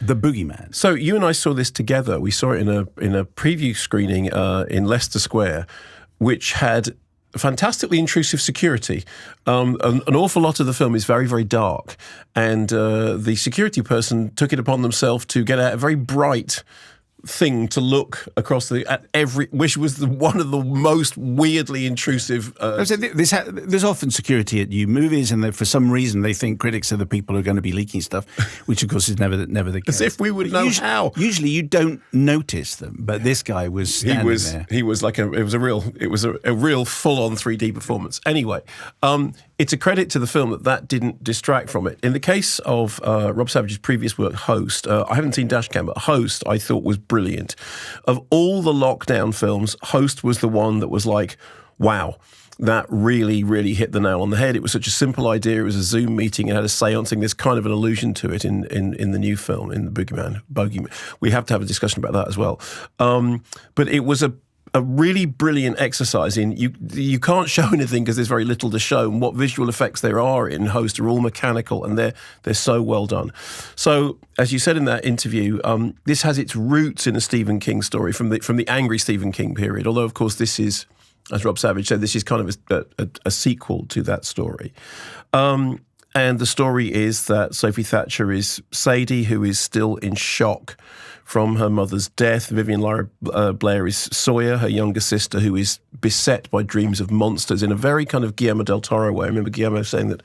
The Boogeyman. So you and I saw this together. We saw it in a preview screening in Leicester Square, which had fantastically intrusive security. An awful lot of the film is very, very dark, and the security person took it upon themselves to get out a very bright thing to look across which was one of the most weirdly intrusive. There's often security at new movies, and for some reason they think critics are the people who are going to be leaking stuff, which of course is never the case. As if we would know how. Usually you don't notice them, but this guy was standing there. He was like it was a real full-on 3D performance. Anyway, it's a credit to the film that didn't distract from it. In the case of Rob Savage's previous work, Host, I haven't seen Dashcam, but Host I thought was brilliant. Of all the lockdown films, Host was the one that was like, wow, that really, really hit the nail on the head. It was such a simple idea. It was a Zoom meeting. It had a seancing. There's kind of an allusion to it in the new film, in the Boogeyman. We have to have a discussion about that as well. But it was a really brilliant exercise in you can't show anything because there's very little to show, and what visual effects there are in Host are all mechanical, and they're so well done. So as you said in that interview, this has its roots in a Stephen King story from the angry Stephen King period, although of course this is, as Rob Savage said, this is kind of a sequel to that story. And the story is that Sophie Thatcher is Sadie, who is still in shock from her mother's death. Vivian Lyra Blair is Sawyer, her younger sister, who is beset by dreams of monsters in a very kind of Guillermo del Toro way. I remember Guillermo saying that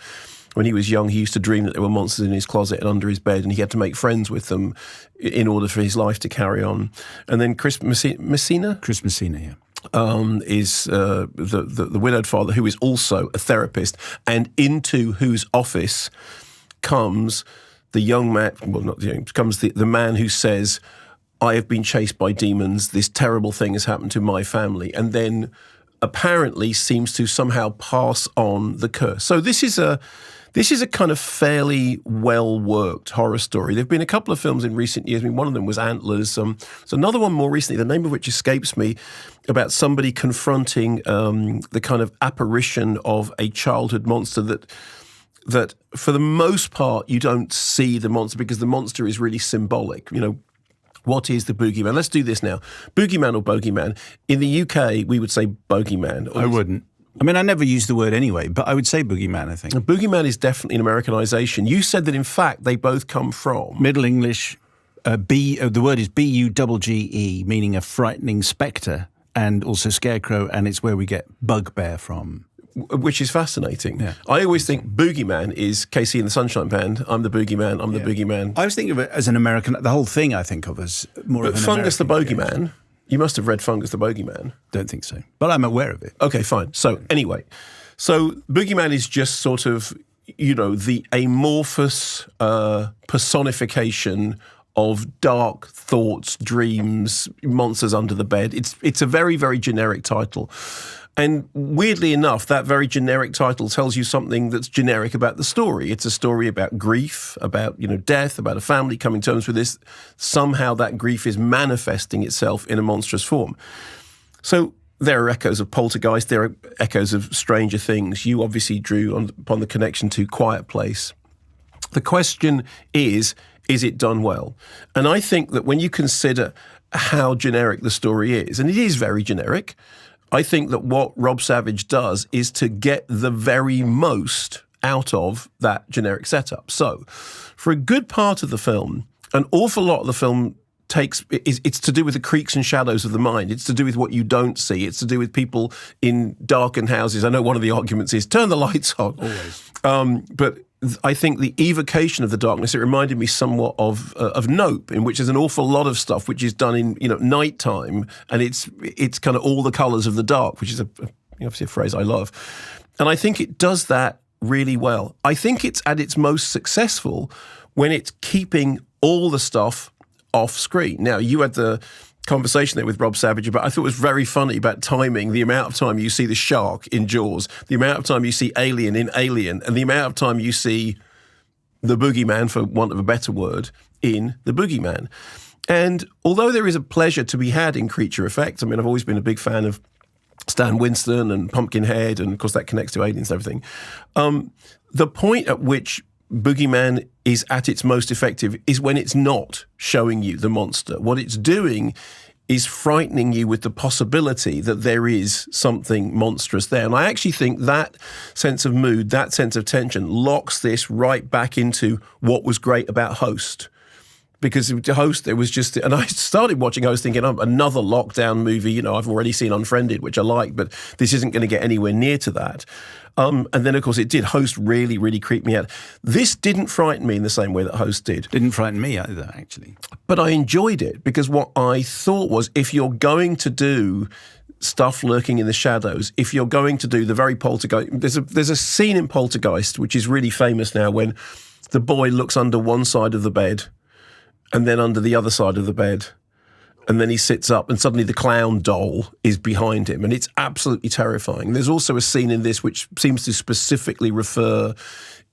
when he was young, he used to dream that there were monsters in his closet and under his bed, and he had to make friends with them in order for his life to carry on. And then Chris Messina? Chris Messina, yeah. Is the widowed father, who is also a therapist, and into whose office comes the young man, well, not the young, comes the man who says, I have been chased by demons, this terrible thing has happened to my family, and then apparently seems to somehow pass on the curse. So this is a kind of fairly well-worked horror story. There have been a couple of films in recent years. I mean, one of them was Antlers. There's another one more recently, the name of which escapes me, about somebody confronting the kind of apparition of a childhood monster that for the most part you don't see the monster because the monster is really symbolic. You know, what is the Boogeyman? Let's do this now. Boogeyman or Bogeyman. In the UK, we would say Bogeyman. I wouldn't. I mean, I never use the word anyway, but I would say Boogeyman, I think. And Boogeyman is definitely an Americanization. You said that, in fact, they both come from Middle English. The word is B-U-G-G-E, meaning a frightening spectre, and also scarecrow, and it's where we get bugbear from. Which is fascinating. Yeah. I always think Boogeyman is Casey and the Sunshine Band. I'm the Boogeyman. I'm the Boogeyman. I was thinking of it as an American. The whole thing I think of as more of an Fungus American the Bogeyman. You must have read Fungus the Bogeyman. Don't think so, but I'm aware of it. Okay, fine. So anyway, Boogeyman is just sort of, you know, the amorphous personification of dark thoughts, dreams, monsters under the bed. It's a very, very generic title. And weirdly enough, that very generic title tells you something that's generic about the story. It's a story about grief, about, you know, death, about a family coming to terms with this. Somehow that grief is manifesting itself in a monstrous form. So there are echoes of Poltergeist. There are echoes of Stranger Things. You obviously drew upon the connection to Quiet Place. The question is it done well? And I think that when you consider how generic the story is, and it is very generic, I think that what Rob Savage does is to get the very most out of that generic setup. So for a good part of the film, an awful lot of the film it's to do with the creaks and shadows of the mind. It's to do with what you don't see. It's to do with people in darkened houses. I know one of the arguments is turn the lights on. Always. But I think the evocation of the darkness, it reminded me somewhat of Nope, in which there's an awful lot of stuff which is done in, you know, nighttime, and it's kind of all the colours of the dark, which is obviously a phrase I love. And I think it does that really well. I think it's at its most successful when it's keeping all the stuff off screen. Now, you had the conversation there with Rob Savage about, I thought it was very funny about timing the amount of time you see the shark in Jaws, the amount of time you see Alien in Alien, and the amount of time you see the Boogeyman, for want of a better word, in the Boogeyman. And although there is a pleasure to be had in creature effects, I mean, I've always been a big fan of Stan Winston and Pumpkinhead, and of course that connects to Aliens and everything. The point at which Boogeyman is at its most effective is when it's not showing you the monster. What it's doing is frightening you with the possibility that there is something monstrous there. And I actually think that sense of mood, that sense of tension, locks this right back into what was great about Host. Because the Host, there was just, and I started watching Host thinking, oh, another lockdown movie. You know, I've already seen Unfriended, which I like, but this isn't going to get anywhere near to that. And then, of course, it did. Host really, really creeped me out. This didn't frighten me in the same way that Host did. Didn't frighten me either, actually. But I enjoyed it because what I thought was, if you're going to do stuff lurking in the shadows, if you're going to do the very poltergeist, there's a scene in Poltergeist which is really famous now when the boy looks under one side of the bed and then under the other side of the bed. And then he sits up and suddenly the clown doll is behind him. And it's absolutely terrifying. There's also a scene in this which seems to specifically refer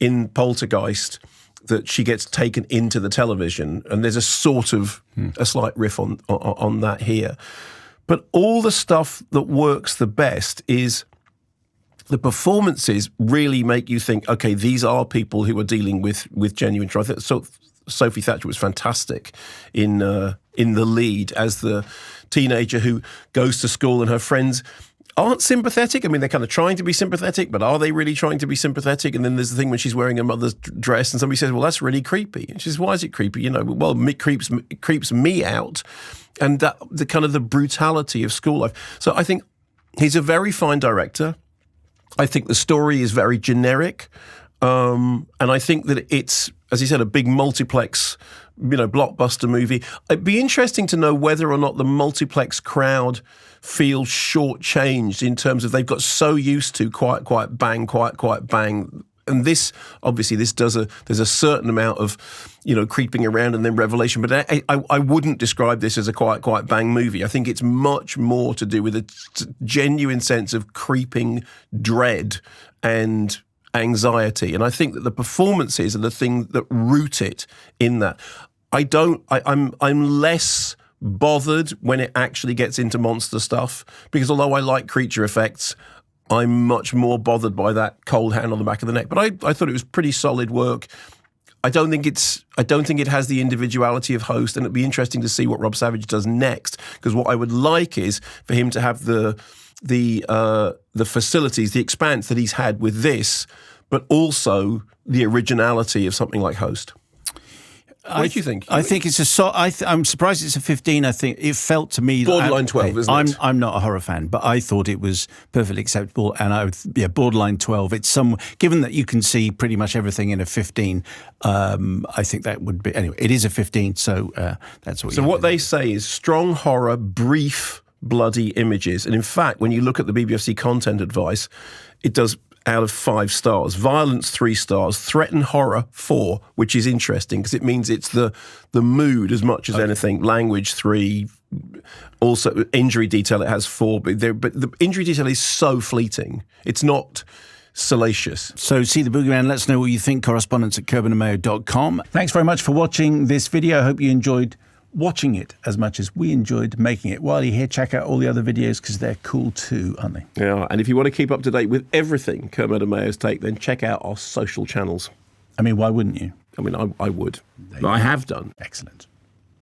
in Poltergeist that she gets taken into the television. And there's a sort of a slight riff on that here. But all the stuff that works the best is the performances really make you think, okay, these are people who are dealing with genuine trauma. So Sophie Thatcher was fantastic in the lead as the teenager who goes to school and her friends aren't sympathetic. I mean, they're kind of trying to be sympathetic, but are they really trying to be sympathetic? And then there's the thing when she's wearing her mother's dress and somebody says, well, that's really creepy. And she says, why is it creepy? You know, well, it creeps me out. And that, the kind of the brutality of school life. So I think he's a very fine director. I think the story is very generic. And I think that it's, as you said, a big multiplex, blockbuster movie. It'd be interesting to know whether or not the multiplex crowd feels shortchanged in terms of they've got so used to quiet, bang. And this, obviously, there's a certain amount of, creeping around and then revelation. But I wouldn't describe this as a quiet, bang movie. I think it's much more to do with a genuine sense of creeping dread and anxiety. And I think that the performances are the thing that root it in that. I'm less bothered when it actually gets into monster stuff, because although I like creature effects, I'm much more bothered by that cold hand on the back of the neck. But I thought it was pretty solid work. I don't think it has the individuality of Host, and it'd be interesting to see what Rob Savage does next, because what I would like is for him to have the facilities, the expanse that he's had with this, but also the originality of something like Host. What do you think? I think it's I'm surprised it's a 15. I think it felt to me borderline 12, isn't it? I'm not a horror fan, but I thought it was perfectly acceptable, and borderline 12. It's given that you can see pretty much everything in a 15. I think that would be anyway. It is a 15, so that's what. So what they say is strong horror, brief bloody images, and in fact, when you look at the BBFC content advice, it does. Out of 5 stars. Violence, 3 stars. Threat and horror, 4, which is interesting because it means it's the mood as much as anything. Language, 3. Also, injury detail, it has 4. But the injury detail is so fleeting. It's not salacious. So see the Boogeyman. Let us know what you think. Correspondence at kermodeandmayo.com. Thanks very much for watching this video. I hope you enjoyed watching it as much as we enjoyed making it. While you're here, check out all the other videos because they're cool too, aren't they? Yeah, and if you want to keep up to date with everything Kermode and Mayo's take, then check out our social channels. I mean, why wouldn't you? I mean, I would. I have done. Excellent.